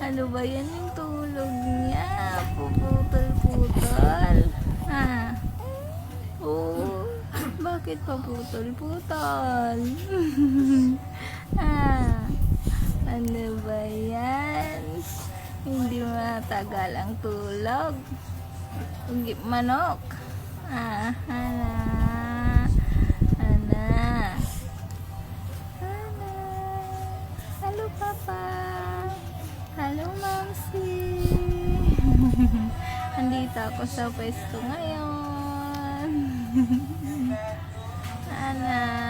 Ano ba yan yung tulog niya? Puputol-putol. Ah. Oh, bakit paputol-putol? Ah. Ano ba yan? Hindi matagal ang tulog. Ugip manok. Ah, ana. Ana. Ana. Hello, Papa. Hello, Momsi. Andito ako sa pwesto ngayon. Ana.